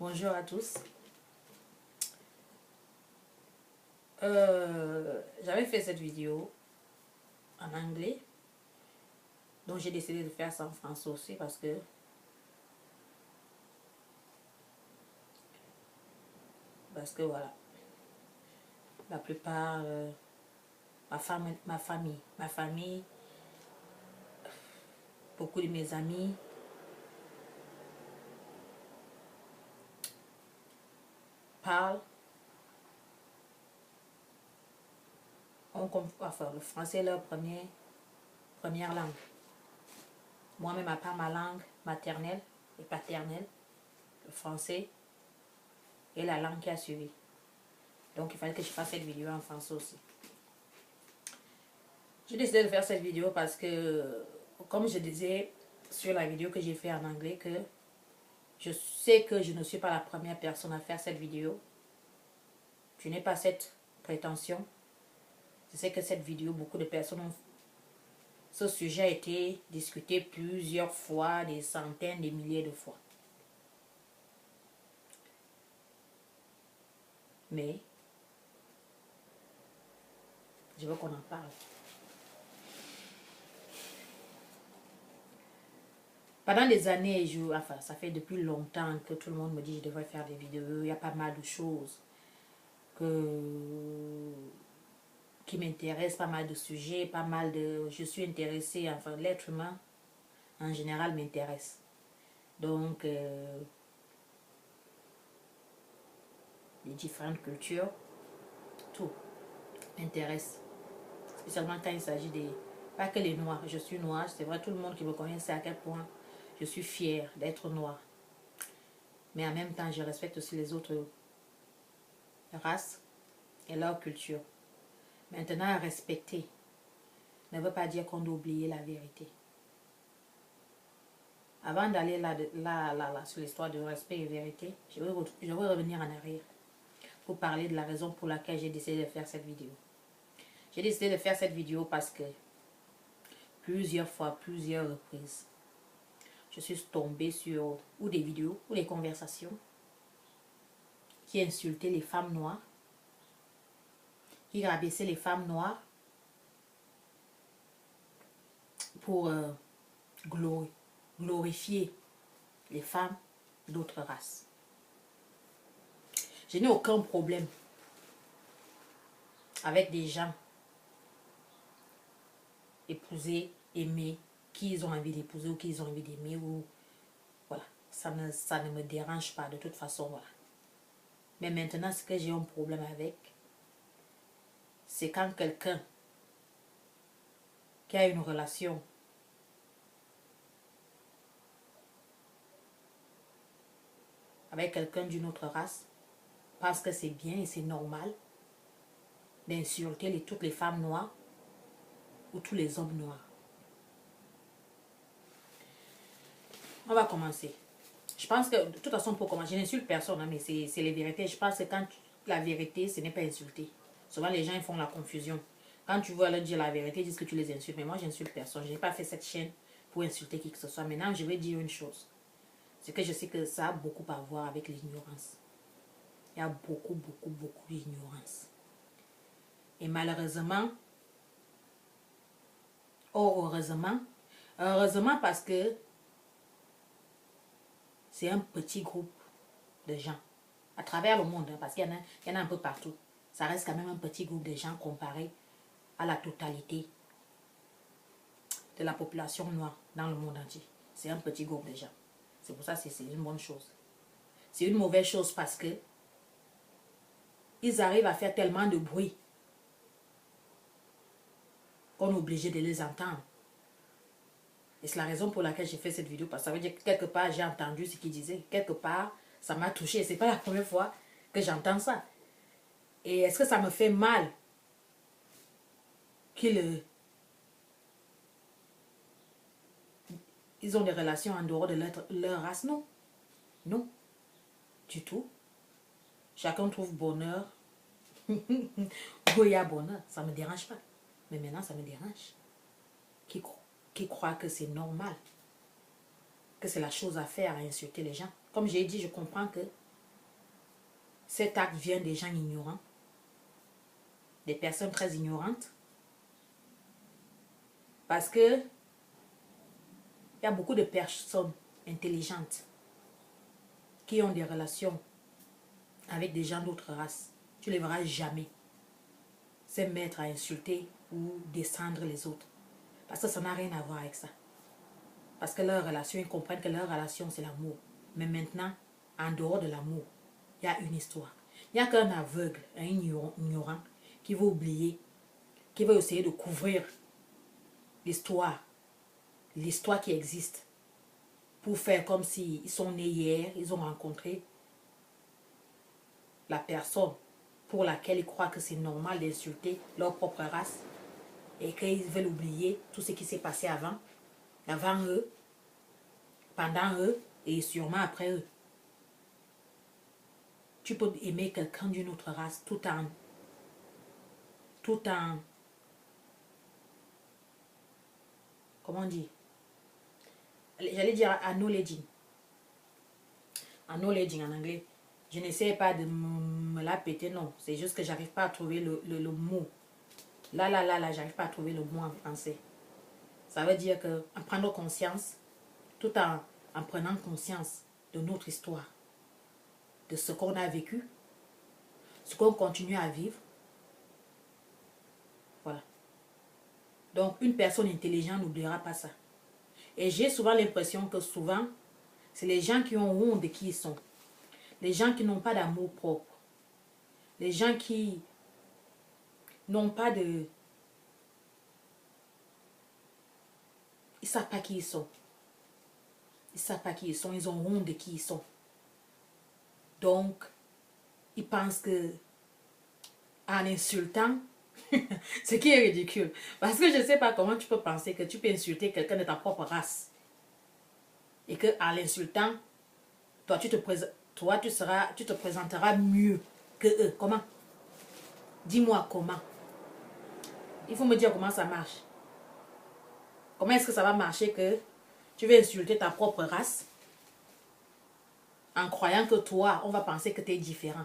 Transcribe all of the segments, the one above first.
Bonjour à tous. J'avais fait cette vidéo en anglais, donc j'ai décidé de faire ça en français aussi parce que voilà, la plupart, ma famille, beaucoup de mes amis parlent, enfin, le français est leur première langue. Moi-même, à part ma langue maternelle et paternelle, le français est la langue qui a suivi. Donc, il fallait que je fasse cette vidéo en français aussi. J'ai décidé de faire cette vidéo parce que, comme je disais sur la vidéo que j'ai fait en anglais, que je sais que je ne suis pas la première personne à faire cette vidéo. Je n'ai pas cette prétention. Je sais que cette vidéo, beaucoup de personnes ont... Ce sujet a été discuté plusieurs fois, des centaines, des milliers de fois. Mais, je veux qu'on en parle. Pendant des années, enfin, ça fait depuis longtemps que tout le monde me dit que je devrais faire des vidéos. Il y a pas mal de choses qui m'intéressent, pas mal de sujets, pas mal de... Je suis intéressée, enfin, l'être humain, en général, m'intéresse. Donc, les différentes cultures, tout m'intéresse. Spécialement quand il s'agit des... Pas que les noirs, je suis noire, c'est vrai, tout le monde qui me connaît sait à quel point je suis fière d'être noire. Mais en même temps, je respecte aussi les autres races et leur culture. Maintenant, respecter ne veut pas dire qu'on doit oublier la vérité. Avant d'aller là, sur l'histoire de respect et vérité, je vais revenir en arrière pour parler de la raison pour laquelle j'ai décidé de faire cette vidéo. J'ai décidé de faire cette vidéo parce que plusieurs fois, plusieurs reprises, je suis tombée sur ou des vidéos ou des conversations qui insultaient les femmes noires, qui rabaissaient les femmes noires pour glorifier les femmes d'autres races. Je n'ai aucun problème avec des gens épouser, aimer, qui ils ont envie d'épouser ou qui ils ont envie d'aimer, ou voilà, ça ne me dérange pas de toute façon, voilà. Mais maintenant, ce que j'ai un problème avec, c'est quand quelqu'un qui a une relation avec quelqu'un d'une autre race, parce que c'est bien et c'est normal d'insulter toutes les femmes noires ou tous les hommes noirs. On va commencer. Je pense que, de toute façon, pour commencer, je n'insulte personne, hein, mais c'est les vérités. Je pense que quand la vérité, ce n'est pas insulter. Souvent, les gens ils font la confusion. Quand tu veux leur dire la vérité, ils disent que tu les insultes. Mais moi, j'insulte personne. Je n'ai pas fait cette chaîne pour insulter qui que ce soit. Maintenant, je vais dire une chose. C'est que je sais que ça a beaucoup à voir avec l'ignorance. Il y a beaucoup d'ignorance. Et malheureusement, heureusement parce que c'est un petit groupe de gens à travers le monde, hein, parce qu'il y en a un peu partout. Ça reste quand même un petit groupe de gens comparé à la totalité de la population noire dans le monde entier. C'est un petit groupe de gens. C'est pour ça que c'est une bonne chose. C'est une mauvaise chose parce que ils arrivent à faire tellement de bruit qu'on est obligé de les entendre. Et c'est la raison pour laquelle j'ai fait cette vidéo, parce que ça veut dire que quelque part j'ai entendu ce qu'ils disaient. Quelque part, ça m'a touché. C'est pas la première fois que j'entends ça. Et est-ce que ça me fait mal qu'ils ils ont des relations en dehors de leur race? Non. Non. Du tout. Chacun trouve bonheur. Où il y a bonheur. Ça ne me dérange pas. Mais maintenant, ça me dérange. Qui croit que c'est normal. Que c'est la chose à faire à insulter les gens. Comme j'ai dit, je comprends que cet acte vient des gens ignorants, des personnes très ignorantes. Parce que il y a beaucoup de personnes intelligentes qui ont des relations avec des gens d'autres races. Tu ne les verras jamais se mettre à insulter ou descendre les autres. Parce que ça n'a rien à voir avec ça. Parce que leur relation, ils comprennent que leur relation, c'est l'amour. Mais maintenant, en dehors de l'amour, il y a une histoire. Il n'y a qu'un aveugle, un ignorant, qui va oublier, qui va essayer de couvrir l'histoire qui existe, pour faire comme s'ils sont nés hier, ils ont rencontré la personne pour laquelle ils croient que c'est normal d'insulter leur propre race et qu'ils veulent oublier tout ce qui s'est passé avant eux, pendant eux et sûrement après eux. Tu peux aimer quelqu'un d'une autre race tout en comment on dit, j'allais dire acknowledging en anglais. Je n'essaie pas de me la péter, non. C'est juste que j'arrive pas à trouver le mot. Là, j'arrive pas à trouver le mot en français. Ça veut dire que en prendre conscience, tout en prenant conscience de notre histoire, de ce qu'on a vécu, ce qu'on continue à vivre. Voilà. Donc, une personne intelligente n'oubliera pas ça. Et j'ai souvent l'impression que souvent, c'est les gens qui ont honte de qui ils sont. Les gens qui n'ont pas d'amour propre. Les gens qui n'ont pas de... Ils ne savent pas qui ils sont. Ils ne savent pas qui ils sont. Ils ont honte de qui ils sont. Donc, ils pensent que en insultant, ce qui est ridicule. Parce que je ne sais pas comment tu peux penser que tu peux insulter quelqu'un de ta propre race. Et qu'en l'insultant, toi, tu te présenteras mieux que eux. Comment? Dis-moi comment. Il faut me dire comment ça marche. Comment est-ce que ça va marcher que tu veux insulter ta propre race en croyant que toi, on va penser que tu es différent.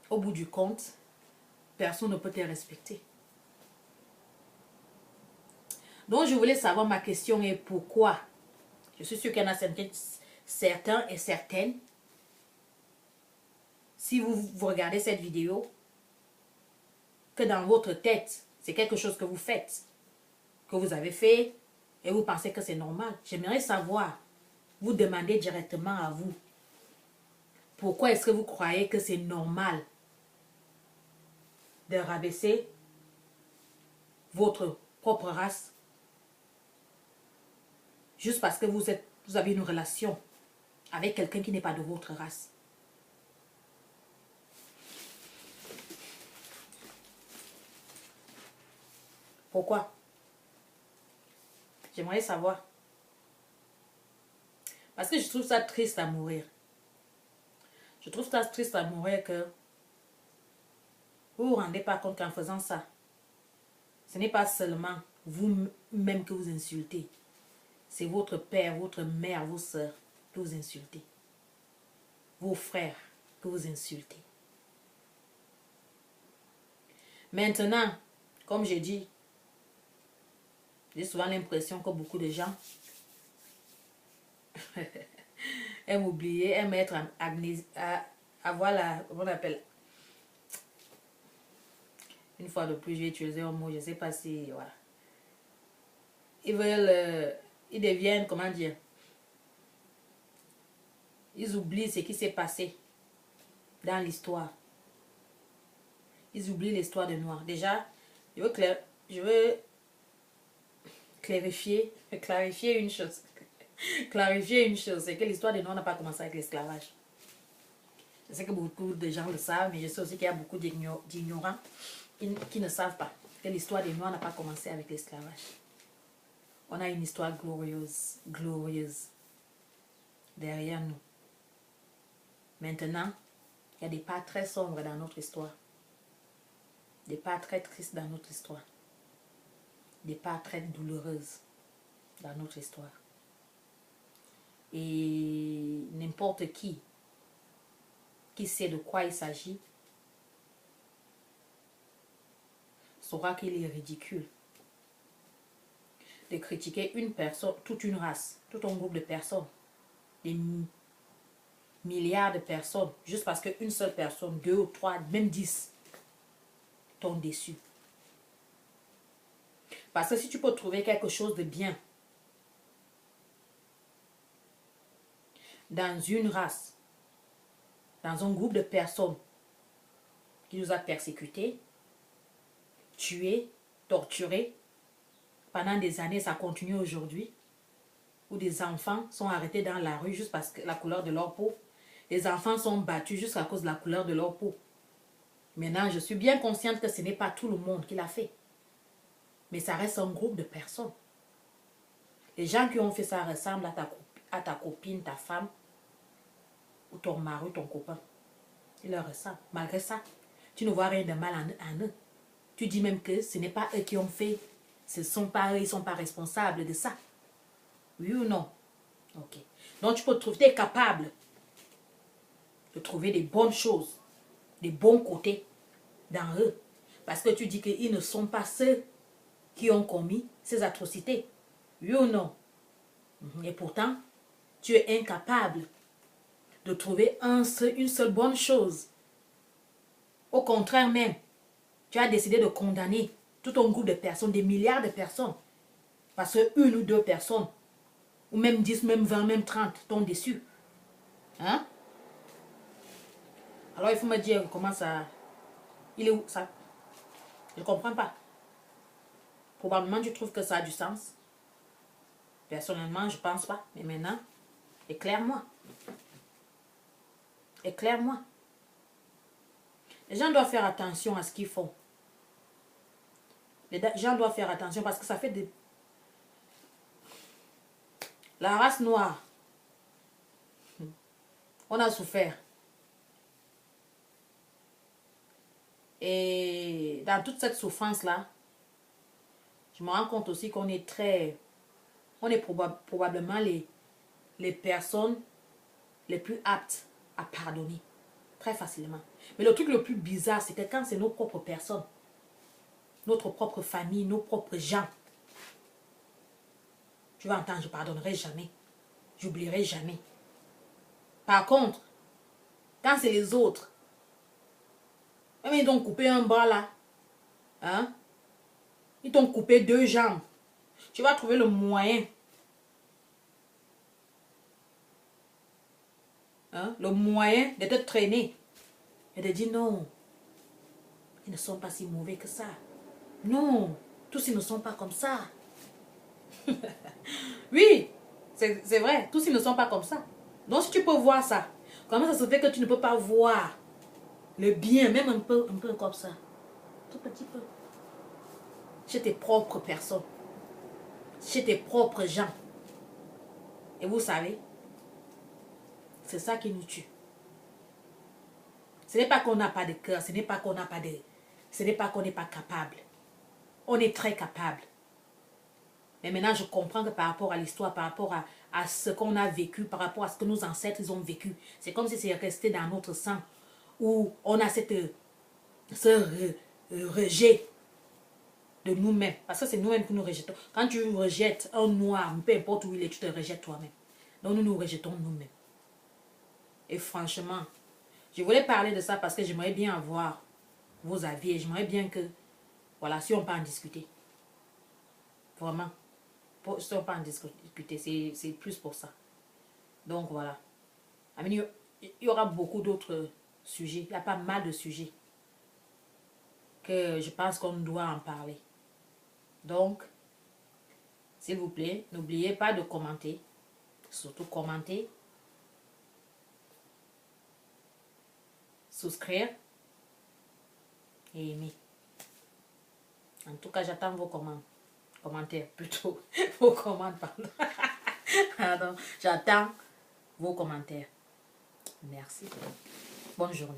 Au bout du compte, personne ne peut te respecter. Donc, je voulais savoir, ma question est pourquoi. Je suis sûre qu'il y en a certains et certaines. Si vous regardez cette vidéo, que dans votre tête, c'est quelque chose que vous faites, que vous avez fait, et vous pensez que c'est normal. J'aimerais savoir, vous demandez directement à vous, pourquoi est-ce que vous croyez que c'est normal de rabaisser votre propre race juste parce que vous avez une relation avec quelqu'un qui n'est pas de votre race. Pourquoi? J'aimerais savoir. Parce que je trouve ça triste à mourir. Je trouve ça triste à mourir que vous ne vous rendez pas compte qu'en faisant ça, ce n'est pas seulement vous-même que vous insultez. C'est votre père, votre mère, vos soeurs que vous insultez. Vos frères que vous insultez. Maintenant, comme j'ai dit, j'ai souvent l'impression que beaucoup de gens aiment oublier, aiment être avoir la, comment on appelle, une fois de plus, je vais utiliser un mot, je ne sais pas si, voilà. Ils veulent, ils deviennent, comment dire, ils oublient ce qui s'est passé dans l'histoire. Ils oublient l'histoire des Noirs. Déjà, je veux clarifier une chose. Clarifier une chose, c'est que l'histoire des Noirs n'a pas commencé avec l'esclavage. Je sais que beaucoup de gens le savent, mais je sais aussi qu'il y a beaucoup d'ignorants qui ne savent pas que l'histoire des Noirs n'a pas commencé avec l'esclavage. On a une histoire glorieuse derrière nous. Maintenant, il y a des parts très sombres dans notre histoire. Des parts très tristes dans notre histoire. Des parts très douloureuses dans notre histoire. Et n'importe qui qui sait de quoi il s'agit saura qu'il est ridicule de critiquer une personne, toute une race, tout un groupe de personnes, des milliards de personnes, juste parce qu'une seule personne, 2 ou 3, même 10, t'ont déçu. Parce que si tu peux trouver quelque chose de bien dans une race, dans un groupe de personnes qui nous a persécutés, tués, torturés, pendant des années, ça continue aujourd'hui, où des enfants sont arrêtés dans la rue juste parce que la couleur de leur peau. Les enfants sont battus juste à cause de la couleur de leur peau. Maintenant, je suis bien consciente que ce n'est pas tout le monde qui l'a fait. Mais ça reste un groupe de personnes. Les gens qui ont fait ça ressemblent à ta copine, ta femme, ou ton mari, ton copain. Ils leur ressemblent. Malgré ça, tu ne vois rien de mal en eux. Tu dis même que ce n'est pas eux qui ont fait. Ce sont pas eux, ils ne sont pas responsables de ça. Oui ou non? Ok. Donc tu peux trouver, tu es capable de trouver des bonnes choses, des bons côtés dans eux. Parce que tu dis qu'ils ne sont pas ceux qui ont commis ces atrocités. Oui ou non? Et pourtant, tu es incapable de trouver une seule bonne chose. Au contraire même, tu as décidé de condamner tout un groupe de personnes, des milliards de personnes. Parce que une ou deux personnes, ou même 10, même 20, même 30, t'ont déçu. Hein? Alors il faut me dire comment ça... Il est où ça? Je ne comprends pas. Probablement tu trouves que ça a du sens. Personnellement, je ne pense pas. Mais maintenant, éclaire-moi. Éclaire-moi. Les gens doivent faire attention à ce qu'ils font. Les gens doivent faire attention parce que ça fait des... La race noire, on a souffert. Et dans toute cette souffrance-là, je me rends compte aussi qu'on est très... On est probablement les personnes les plus aptes à pardonner. Très facilement. Mais le truc le plus bizarre, c'est que quand c'est nos propres personnes, notre propre famille, nos propres gens, tu vas entendre, je ne pardonnerai jamais. J'oublierai jamais. Par contre, quand c'est les autres, même ils t'ont coupé un bras là, hein? Ils t'ont coupé 2 jambes. Tu vas trouver le moyen, hein? Le moyen de te traîner et de dire non, ils ne sont pas si mauvais que ça. Non, tous ils ne sont pas comme ça. Oui, c'est vrai, tous ils ne sont pas comme ça. Donc si tu peux voir ça, comment ça se fait que tu ne peux pas voir le bien, même un peu comme ça, tout petit peu, chez tes propres personnes, chez tes propres gens. Et vous savez, c'est ça qui nous tue. Ce n'est pas qu'on n'a pas de cœur, ce n'est pas qu'on n'a pas de... Ce n'est pas qu'on n'est pas capable. On est très capable. Mais maintenant, je comprends que par rapport à l'histoire, par rapport à ce qu'on a vécu, par rapport à ce que nos ancêtres ils ont vécu, c'est comme si c'est resté dans notre sang, où on a ce rejet de nous-mêmes. Parce que c'est nous-mêmes que nous rejetons. Quand tu rejettes un noir, peu importe où il est, tu te rejettes toi-même. Donc nous nous rejetons nous-mêmes. Et franchement, je voulais parler de ça parce que j'aimerais bien avoir vos avis et j'aimerais bien que, voilà, si on peut en discuter. Vraiment. Si on peut en discuter, c'est plus pour ça. Donc voilà. Il y aura beaucoup d'autres sujets. Il y a pas mal de sujets que je pense qu'on doit en parler. Donc, s'il vous plaît, n'oubliez pas de commenter. Surtout commenter. Souscrire. Et aimer. En tout cas, j'attends vos commentaires plutôt. Vos commandes, pardon. Pardon. J'attends vos commentaires. Merci. Bonne journée.